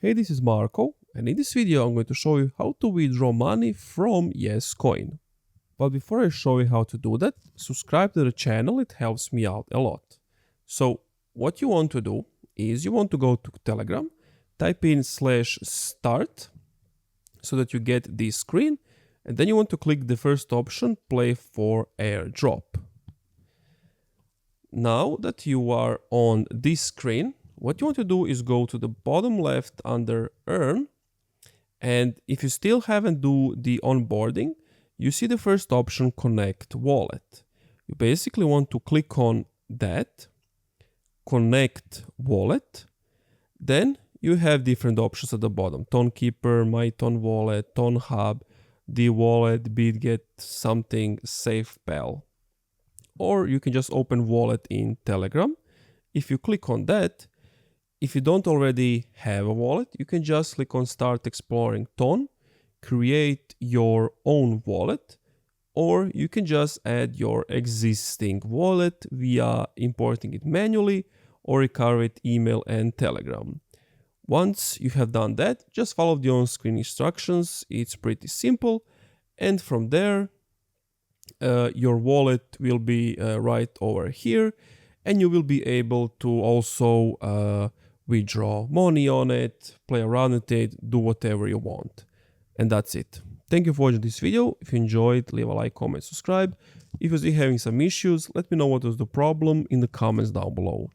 Hey, this is Marco, and in this video I'm going to show you how to withdraw money from YesCoin. But before I show you how to do that, subscribe to the channel, it helps me out a lot. So what you want to do is you want to go to Telegram, type in /start so that you get this screen, and then you want to click the first option, play for airdrop. Now that you are on this screen, what you want to do is go to the bottom left under earn, and if you still haven't do the onboarding, you see the first option, connect wallet. You basically want to click on that, connect wallet. Then you have different options at the bottom: Tonekeeper, My Tone Wallet, Tone Hub, the wallet, BitGet, something, SafePal. Or you can just open wallet in Telegram. If you click on that, if you don't already have a wallet, you can just click on Start Exploring Tone, create your own wallet, or you can just add your existing wallet via importing it manually or recover it email and Telegram. Once you have done that, just follow the on-screen instructions. It's pretty simple, and from there your wallet will be right over here, and you will be able to also withdraw money on it, play around with it, do whatever you want. And that's it. Thank you for watching this video. If you enjoyed, leave a like, comment, subscribe. If you're still having some issues, let me know what was the problem in the comments down below.